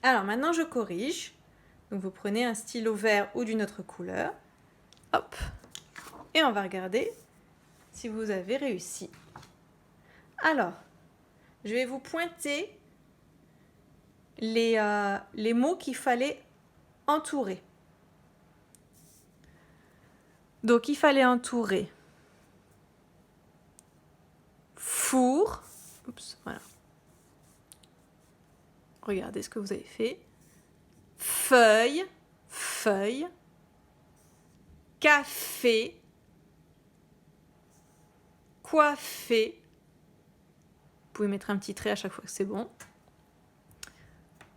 Alors maintenant je corrige. Donc vous prenez un stylo vert ou d'une autre couleur. Hop. Et on va regarder si vous avez réussi. Alors, je vais vous pointer les mots qu'il fallait entourer. Donc il fallait entourer four. Oups, voilà. Regardez ce que vous avez fait. Feuille, feuille. Café. Coiffé. Vous pouvez mettre un petit trait à chaque fois que c'est bon.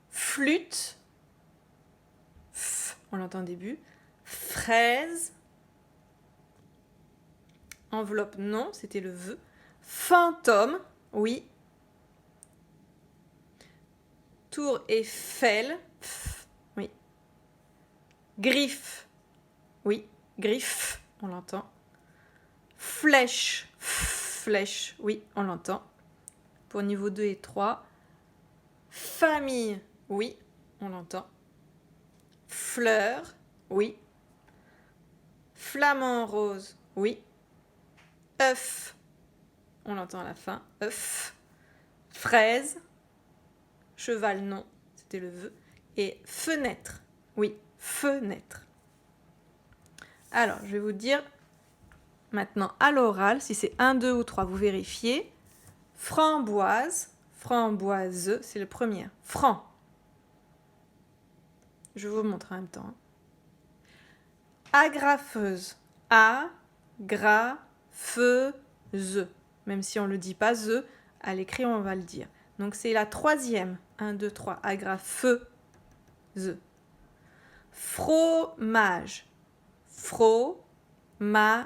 Flûte. F, on l'entend au début. Fraise. Enveloppe, non, c'était le V. Fantôme, oui. Tour Eiffel, pff, oui. Griffe, oui. Griffe, on l'entend. Flèche, pff, flèche, oui, on l'entend. Pour niveau 2 et 3. Famille, oui, on l'entend. Fleur, oui. Flamant rose, oui. œuf, on l'entend à la fin, œuf. Fraise, cheval, non, c'était le V. Et fenêtre, oui, fenêtre. Alors, je vais vous dire maintenant à l'oral, si c'est 1, 2 ou 3, vous vérifiez. Framboise, framboise, c'est le premier. Franc. Je vous montre en même temps. Agrafeuse, A-gra-fe-ze. Même si on ne le dit pas ze, à l'écrit on va le dire. Donc c'est la troisième. 1, 2, 3. Agrafeuse. Fromage. Fromage.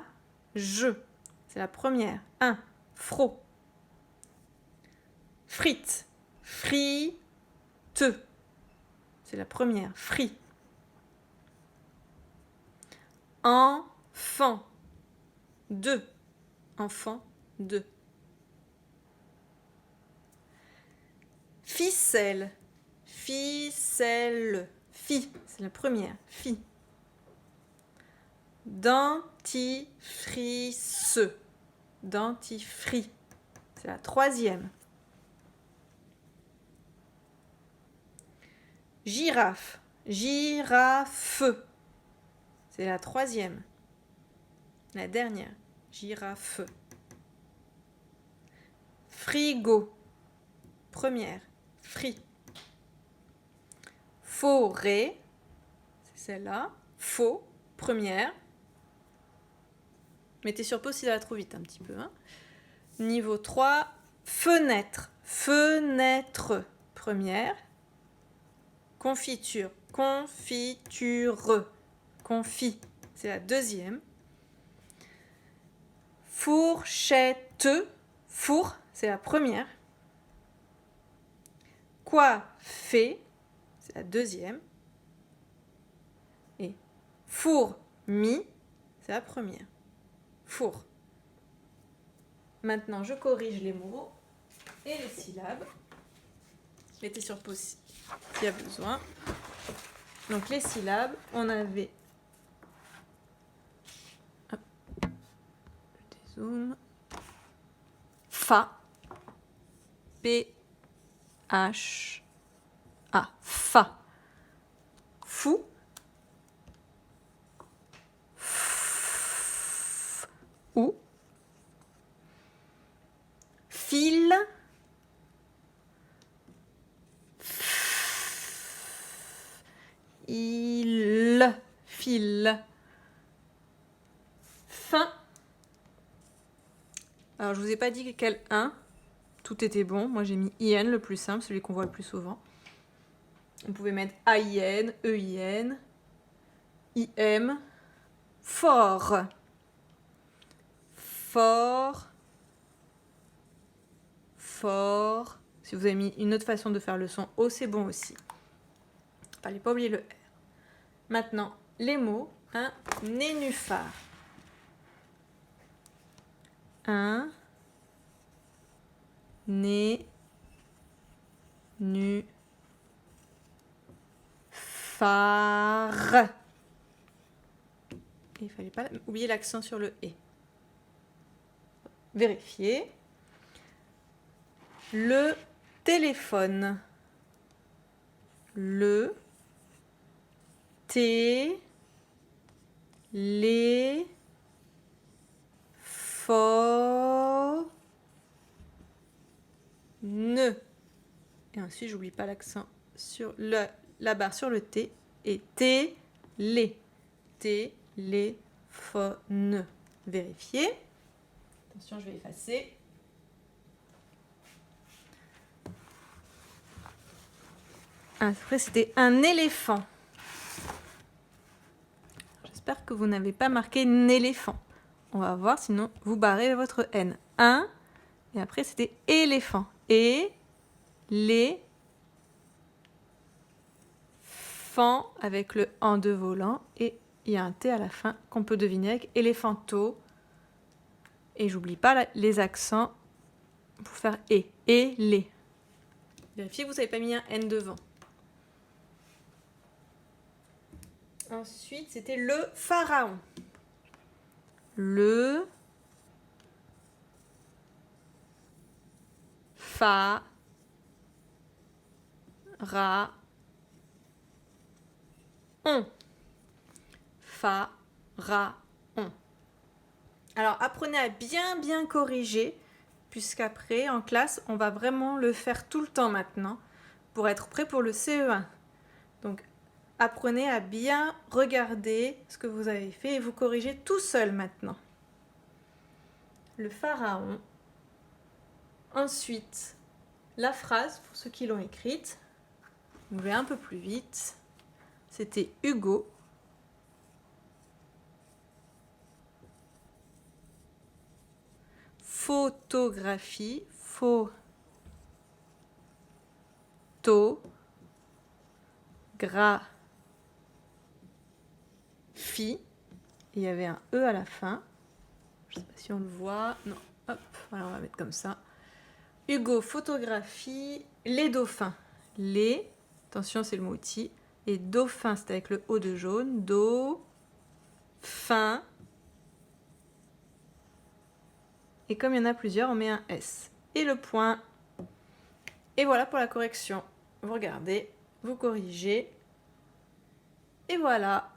C'est la première. 1. Fro. Frites. Frite. C'est la première. Frit. Enfant. 2. Enfant. 2. Ficelle. Ficelle. Fi. C'est la première. Fi. Dentifrice. Dentifrice. C'est la troisième. Girafe. Girafe. C'est la troisième. La dernière. Girafe. Frigo. Première. Fri. Forêt. C'est celle-là. Faux. Première. Mettez sur pause si ça va trop vite un petit peu. Hein. Niveau 3. Fenêtre. Fenêtre. Première. Confiture. Confiture. Confit. C'est la deuxième. Fourchette. Four. C'est la première. Coiffé. C'est la deuxième. Et fourmi. C'est la première. Four. Maintenant, je corrige les mots et les syllabes. Mettez sur pause s'il y a besoin. Donc, les syllabes, on avait... Hop. Je dézoome. Fa. P-H-A. Fa. Fou. Ou. Fil. Il. Fil. Fin. Alors, je vous ai pas dit quel 1. Tout était bon. Moi, j'ai mis IN, le plus simple, celui qu'on voit le plus souvent. Vous pouvez mettre AIN, EIN, IM. Fort. Fort. Fort. Si vous avez mis une autre façon de faire le son O, c'est bon aussi. Fallait pas oublier le R. Maintenant, les mots. Un nénuphar. Un né nu phare. Il ne fallait pas oublier l'accent sur le « et ». Vérifiez. Le téléphone. Le T les fo ne. Et ensuite, j'oublie pas l'accent sur la barre sur le T et télé. Téléphone. Vérifiez. Attention, je vais effacer. Après, c'était un éléphant. J'espère que vous n'avez pas marqué un éléphant. On va voir, sinon vous barrez votre N. Un, et après c'était éléphant. Et, les, fan avec le en de volant. Et il y a un T à la fin qu'on peut deviner avec éléphanto. Et j'oublie pas les accents pour faire et les. Vérifiez que vous n'avez pas mis un N devant. Ensuite, c'était le pharaon. Le fa ra on. Fa ra on. Alors apprenez à bien corriger, puisqu'après en classe on va vraiment le faire tout le temps maintenant pour être prêt pour le CE1. Donc apprenez à bien regarder ce que vous avez fait et vous corrigez tout seul maintenant. Le pharaon. Ensuite, la phrase, pour ceux qui l'ont écrite, je vais un peu plus vite. C'était Hugo. Photographie. Graphie. Il y avait un E à la fin. Je ne sais pas si on le voit. Non. Hop, voilà, on va mettre comme ça. Hugo, photographie. Les dauphins. Les, attention, c'est le mot outil. Et dauphin, c'est avec le O de jaune. Fin. Et comme il y en a plusieurs, on met un S. Et le point. Et voilà pour la correction. Vous regardez, vous corrigez. Et voilà.